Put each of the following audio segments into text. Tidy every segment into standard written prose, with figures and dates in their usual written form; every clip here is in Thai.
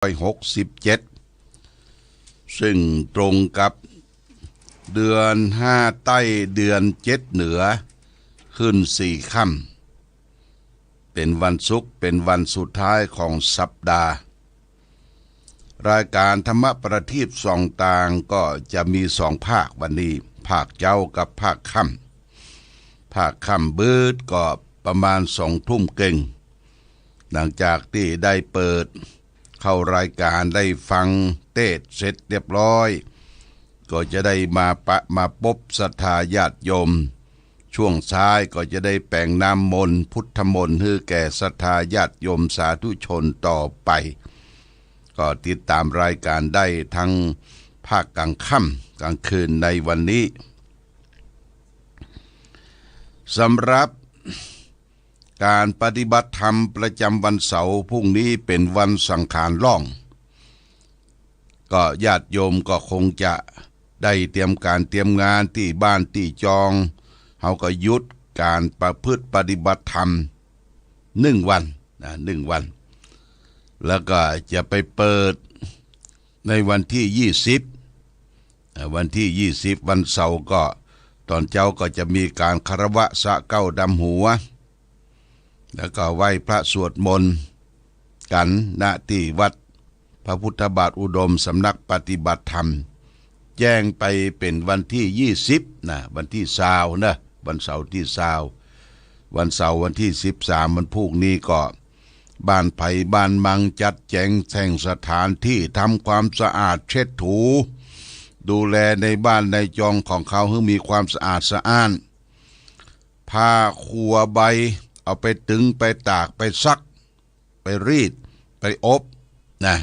2567ซึ่งตรงกับเดือน5ใต้เดือน7เหนือขึ้น4ค่ำเป็นวันศุกร์เป็นวันสุดท้ายของสัปดาห์รายการธรรมประทีปส่องต่างก็จะมี2ภาควันนี้ภาคเจ้ากับภาคค่ำภาคค่ำบืดก็ประมาณ2 ทุ่มเก่งหลังจากที่ได้เปิดเข้ารายการได้ฟังเทศเสร็จเรียบร้อยก็จะได้มาพบศรัทธาญาติโยมช่วงซ้ายก็จะได้แปลงน้ำมนต์พุทธมนต์ให้แก่ศรัทธาญาติโยมสาธุชนต่อไปก็ติดตามรายการได้ทั้งภาคกลางค่ำกลางคืนในวันนี้สำหรับการปฏิบัติธรรมประจำวันเสาร์พรุ่งนี้เป็นวันสังขารล่องก็ญาติโยมก็คงจะได้เตรียมการเตรียมงานที่บ้านที่จองเขาก็หยุดการประพฤติปฏิบัติธรรม1 วัน1 วันแล้วก็จะไปเปิดในวันที่20วันที่20วันเสาร์ก็ตอนเช้าก็จะมีการคารวะสะเก้าดำหัวแล้วก็ไหว้พระสวดมนต์กันณที่วัดพระพุทธบาทอุดมสำนักปฏิบัติธรรมแจ้งไปเป็นวันที่20วันที่20นะวันเสาร์ที่20วันเสาร์วันที่13วันพรุ่งนี้ก็บ้านไผ่บ้านมังจัดแจงแท่งสถานที่ทำความสะอาดเช็ดถูดูแลในบ้านในจองของเขาให้มีความสะอาดสะอ้านผ้าคัวใบเอาไปตึงไปตากไปซักไปรีดไปอบนะ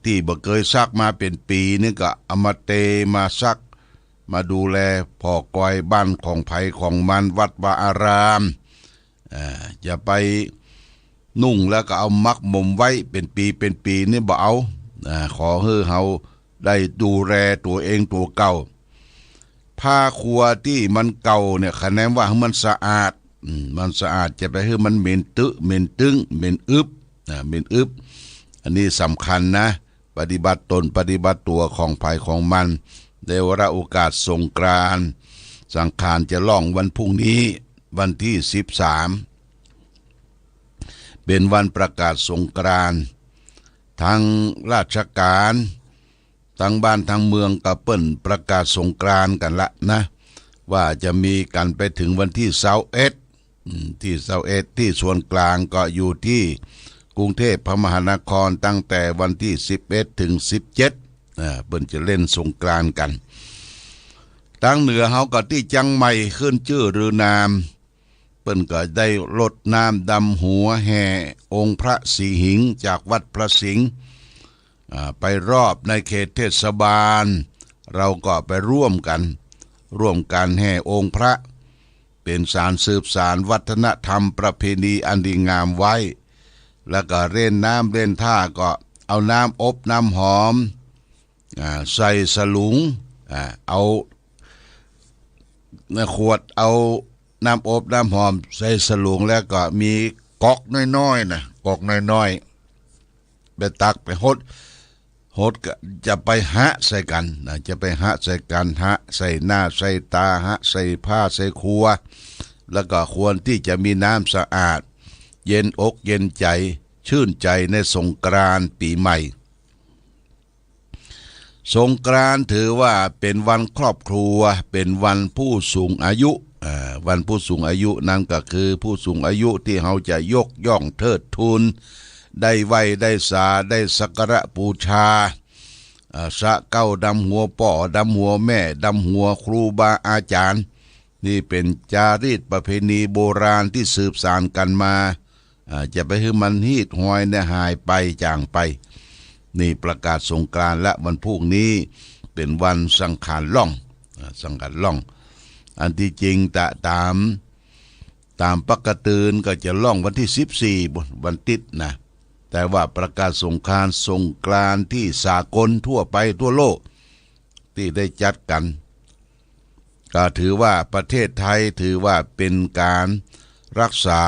ที่บ่เคยซักมาเป็นปีนี่ก็เอามาเตมาซักมาดูแลพ่อกอยบ้านของไผของมันวัดวาอารามอย่าไปนุ่งแล้วก็เอามักมมไว้เป็นปีนี่บ่เอาขอให้เฮาได้ดูแลตัวเองตัวเก่าผ้าครัวที่มันเก่าเนี่ยคะแนนว่ามันสะอาดมันสะอาดจะไปให้มันเหม็นเหม็นตึงเหม็นอึบเหม็นอึบอันนี้สำคัญนะปฏิบัติตนปฏิบัติตัวของภายของมันในวาระโอกาสสงกรานต์สังขารจะล่องวันพรุ่งนี้วันที่13เป็นวันประกาศสงกรานต์ทางราชการทั้งบ้านทั้งเมืองก็เปิ้นประกาศสงกรานต์กันละนะว่าจะมีกันไปถึงวันที่21ที่ส่วนกลางก็อยู่ที่กรุงเทพมหานครตั้งแต่วันที่11ถึง17เปิ้นจะเล่นสงกรานต์กันทางเหนือเฮาก็ที่จังใหม่ขึ้นชื่อหรือนามเปิ้นก็ได้รดน้ำดำหัวแห่องค์พระศรีหิงค์จากวัดพระสิงห์ไปรอบในเขตเทศบาลเราก็ไปร่วมกันแห่องค์พระเป็นสารสืบสารวัฒนธรรมประเพณีอันดีงามไว้แล้วก็เล่นน้ำเล่นท่าก็เอาน้ำอบน้ำหอมใส่สลุงเอาขวดเอาน้ำอบน้ำหอมใส่สลุงแล้วก็มีก๊อกน้อยๆนะก๊อกน้อยๆไปตักไปหดก็จะไปหะใส่กันจะไปหะใส่กันหะใส่หน้าใส่ตาหะใส่ผ้าใส่ครัวแล้วก็ควรที่จะมีน้ำสะอาดเย็นอกเย็นใจชื่นใจในสงกรานต์ปีใหม่สงกรานต์ถือว่าเป็นวันครอบครัวเป็นวันผู้สูงอายุวันผู้สูงอายุนั่นก็คือผู้สูงอายุที่เขาจะยกย่องเทิดทูนได้ไหว้ได้สาได้สักการะบูชาสะเก้าดำหัวป่อดำหัวแม่ดำหัวครูบาอาจารย์นี่เป็นจารีตประเพณีโบราณที่สืบสานกันมาจะไปให้มันฮีดหอยเนี่ยหายไปจางไปนี่ประกาศสงกรานต์และวันพรุ่งนี้เป็นวันสังขารล่องอันที่จริงตามปกติก็จะล่องวันที่14วันติดนะแต่ว่าประกาศสงกรานต์ที่สากลทั่วไปทั่วโลกที่ได้จัดกันก็ถือว่าประเทศไทยถือว่าเป็นการรักษา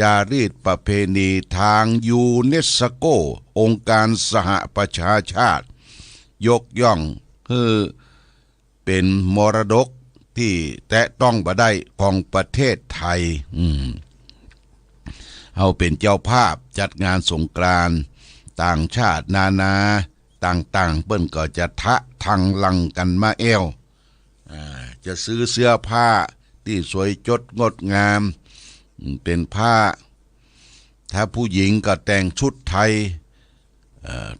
จารีตประเพณีทางยูเนสโกองค์การสหประชาชาติยกย่องคือเป็นมรดกที่แตะต้องบ่ได้ของประเทศไทยเอาเป็นเจ้าภาพจัดงานสงกรานต์ต่างชาตินานาต่างๆเปิ้นก็จะทะทังลังกันมาแอวจะซื้อเสื้อผ้าที่สวยจดงดงามเป็นผ้าถ้าผู้หญิงก็แต่งชุดไทย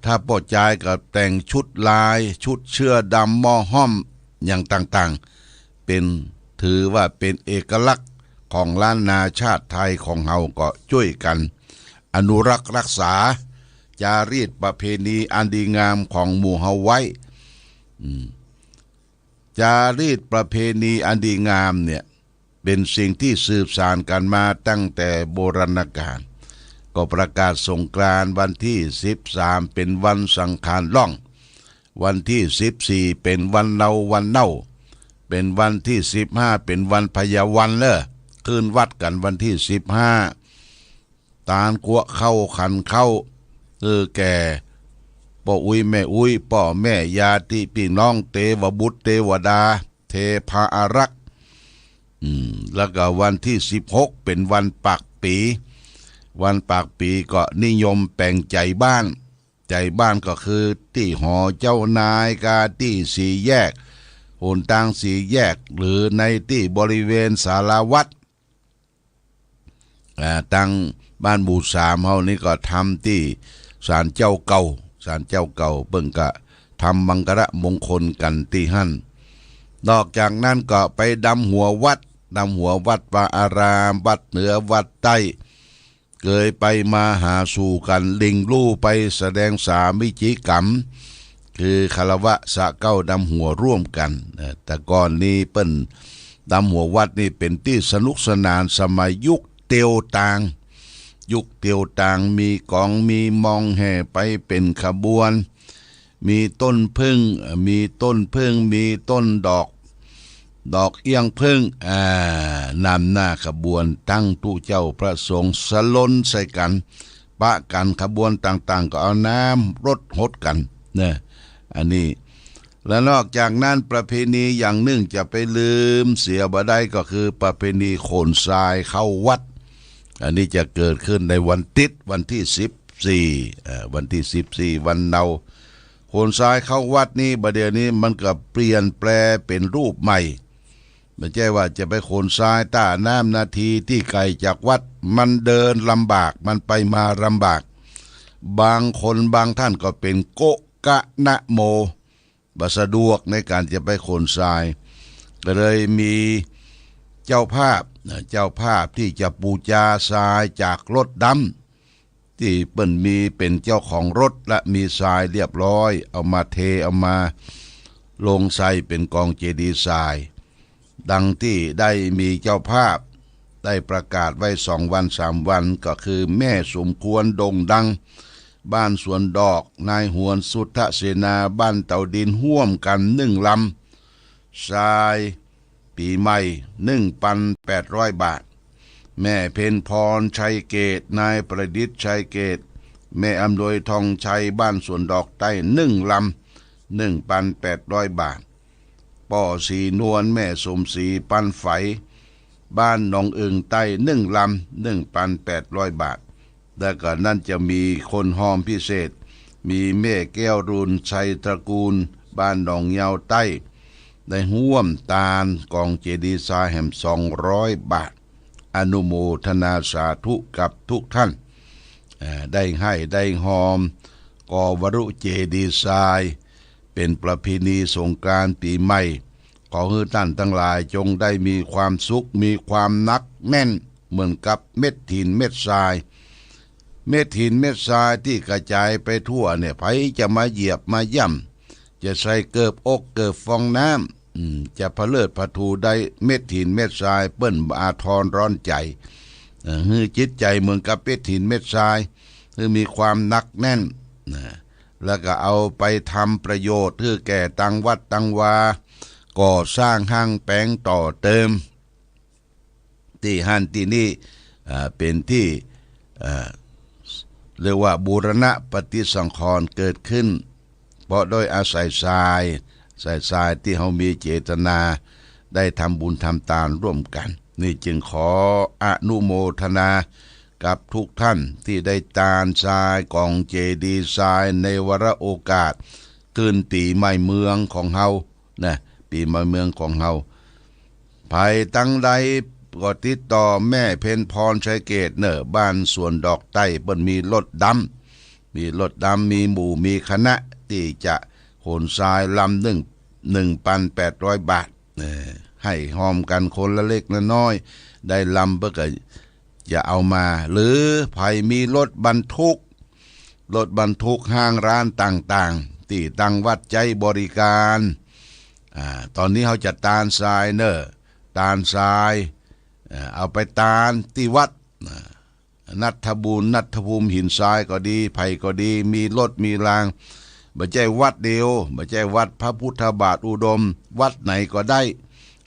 ถ้าพ่อชายก็แต่งชุดลายชุดเสื้อดำหม้อห้อมอย่างต่างๆเป็นถือว่าเป็นเอกลักษณ์ของล้านนาชาติไทยของเฮาก็ช่วยกันอนุรักษ์รักษาจารีตประเพณีอันดีงามของหมู่เฮาไว้จารีตประเพณีอันดีงามเนี่ยเป็นสิ่งที่สืบสานกันมาตั้งแต่โบราณกาลก็ประกาศสงกรานต์วันที่13เป็นวันสังขารล่องวันที่14เป็นวันเน่าเป็นวันที่15เป็นวันพยาวันคืนวัดกันวันที่15ตาลกัวเข้าขันเข้าแก่พ่ออุ้ยแม่อุ้ยพ่อแม่ญาติพี่น้องเทวบุตรเทวดาเทพาอารักษ์แล้วก็วันที่16เป็นวันปากปีวันปากปีก็นิยมแปลงใจบ้านก็คือที่หอเจ้านายกาที่สี่แยกหนทางสี่แยกหรือในที่บริเวณศาลาวัดตั้งบ้านหมู่3เฮานี่ก็ทำที่ศาลเจ้าเก่าเบิ่งก็ทำมังกรมงคลกันที่หั่นนอกจากนั้นก็ไปดำหัววัดวาอารามวัดเหนือวัดใต้เคยไปมาหาสู่กันลิงลู่ไปแสดงสามิจิกรรมคือคารวะสะเก้าดำหัวร่วมกันแต่ก่อนนี้เปิ้นดำหัววัดนี่เป็นที่สนุกสนานสมัยยุคเตียวตางมีกองมีมองแห่ไปเป็นขบวนมีต้นพึ่งมีต้นดอกเอี้ยงพึ่งนำหน้าขบวนตั้งตู้เจ้าพระสงฆ์สล้นใส่กันปะกันขบวนต่างๆก็เอาน้ำรดหดกันเนี่ยอันนี้และนอกจากนั้นประเพณีอย่างหนึ่งจะไปลืมเสียบ่ได้ก็คือประเพณีโขนทรายเข้าวัดอันนี้จะเกิดขึ้นในวันติดวันที่14วันเนาโขนทรายเข้าวัดนี่ประเดี๋ยวนี้มันก็เปลี่ยนแปลเป็นรูปใหม่ไม่ใช่ว่าจะไปโขนทรายต้าน้ำนาทีที่ไกลจากวัดมันเดินลำบากมันไปมาลำบากบางคนบางท่านก็เป็นโกกะนะโมบ่สะดวกในการจะไปโขนทรายก็เลยมีเจ้าภาพที่จะบูชาทรายจากรถดำที่เปิ้นมีเป็นเจ้าของรถและมีทรายเรียบร้อยเอามาเทเอามาลงใส่เป็นกองเจดีย์ทรายดังที่ได้มีเจ้าภาพได้ประกาศไว้2 วัน 3 วันก็คือแม่สมควรโด่งดังบ้านสวนดอกนายหวนสุทธเสนาบ้านเต่าดินห่วมกัน1 ลำทรายปีใหม่ 1,800 บาทแม่เพ็ญพรชัยเกตนายประดิษฐ์ชัยเกตแม่อำนวยทองชัยบ้านสวนดอกใต้1 ลำ 1,800 บาทป่อสีนวลแม่สมศรีปันไฝบ้านหนองอึ่งใต้1 ลำ 1,800 บาทแล้วก็นั่นจะมีคนหอมพิเศษมีแม่แก้วรุนชัยตระกูลบ้านหนองยาวใต้ได้ห่วมตาลกองเจดีย์ทรายแห่ม200 บาทอนุโมทนาสาธุกับทุกท่านได้ให้ได้หอมกอวรุเจดีย์ทรายเป็นประเพณีสงกรานต์ปีใหม่ขอให้ท่านทั้งหลายจงได้มีความสุขมีความนักแน่นเหมือนกับเม็ดหินเม็ดทรายที่กระจายไปทั่วเนี่ยไผจะมาเหยียบมาย่ำจะใส่เกิบอกเกิบฟองน้ำจะพะเลิดพะทูได้เม็ดหินเม็ดทรายเปิ้นอาทรร้อนใจฮือจิตใจเหมือนกับเม็ดหินเม็ดทรายคือมีความนักแน่นแล้วก็เอาไปทำประโยชน์คือแก่ตังวัดตังวาก่อสร้างห้างแปลงต่อเติมที่หันที่นี่ เป็นที่เรียกว่าบูรณะปฏิสังขรณ์เกิดขึ้นเพราะโดยอาศัยทรายที่เขามีเจตนาได้ทำบุญทำทานร่วมกันนี่จึงขออนุโมทนากับทุกท่านที่ได้ทานทรายกองเจดีย์ทรายในวาระโอกาสขึ้นปีใหม่เมืองของเฮานะปีใหม่เมืองของเฮาภายตั้งใดก็ติดต่อแม่เพ็ญพรชัยเกตเนอะบ้านสวนดอกไต้เปิ้นมีรถดำมีหมู่มีคณะที่จะโหนทรายลำ1,800 บาทให้หอมกันคนละเล็กละน้อยได้ลำเพื่อจะเอามาหรือใครมีรถบรรทุกห้างร้านต่างๆที่ตั้งวัดใจบริการตอนนี้เขาจะตานทรายเนอะตานทรายเอาไปตานที่วัดนัทภูมิหินทรายก็ดีไผ่ก็ดีมีรถมีรางไม่ใช่วัดเดียวไม่ใช่วัดพระพุทธบาทอุดมวัดไหนก็ได้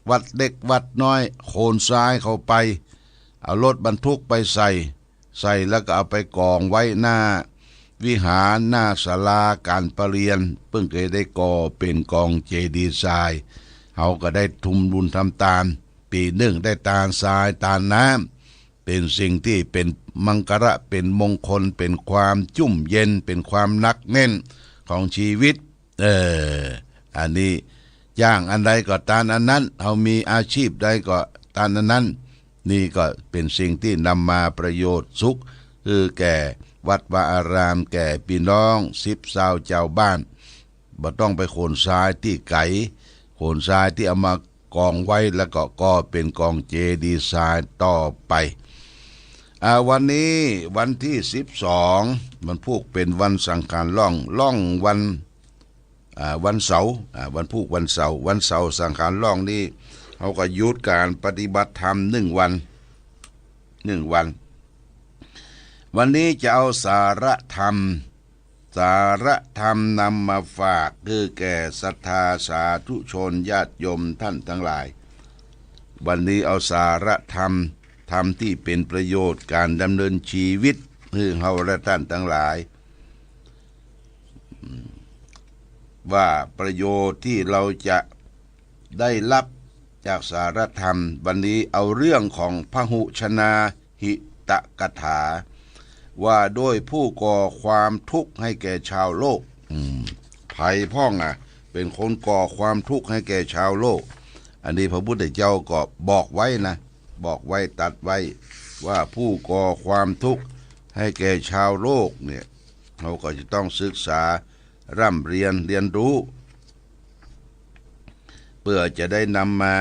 วัดเล็กวัดน้อยโคนทรายเข้าไปเอารถบรรทุกไปใส่แล้วก็เอาไปกองไว้หน้าวิหารหน้าศาลาการประเรียนเพิ่งเคยได้ก่อเป็นกองเจดีย์ทรายเขาก็ได้ทุมบุญทำทานปีหนึ่งได้ตาลทรายตาลน้ำเป็นสิ่งที่เป็นมังคระเป็นมงคลเป็นความจุ่มเย็นเป็นความนักแน่นของชีวิตอันนี้ย่างอันใดก็ตานอันนั้นเขามีอาชีพใดก็ตานอันนั้นนี่ก็เป็นสิ่งที่นำมาประโยชน์สุขคือแก่วัดวาอารามแก่พี่น้อง10 เจ้าบ้านบ่ต้องไปโขนทรายที่ไกลโขนทรายที่เอามากองไว้แล้วก็เป็นกองเจดีย์ทรายต่อไปวันนี้วันที่12มันพูกเป็นวันสังขารล่องวันเสาร์วันพูกวันเสาร์สังขารล่องนี่เขาก็หยุดการปฏิบัติธรรม1 วันวันนี้จะเอาสาระธรรมนำมาฝากคือแก่ศรัทธาสาธุชนญาติโยมท่านทั้งหลายวันนี้เอาสาระธรรมที่เป็นประโยชน์การดำเนินชีวิตเพื่อเฮาและท่านทั้งหลายว่าประโยชน์ที่เราจะได้รับจากสารธรรมวันนี้เอาเรื่องของพหุชนาหิตกถาว่าโดยผู้ก่อความทุกข์ให้แก่ชาวโลกภัยพ่องเป็นคนก่อความทุกข์ให้แก่ชาวโลกอันนี้พระพุทธเจ้าก็บอกไว้ตัดไว้ว่าผู้ก่อความทุกข์ให้แก่ชาวโลกเนี่ยเราก็จะต้องศึกษาร่ำเรียนรู้เพื่อจะได้นำมา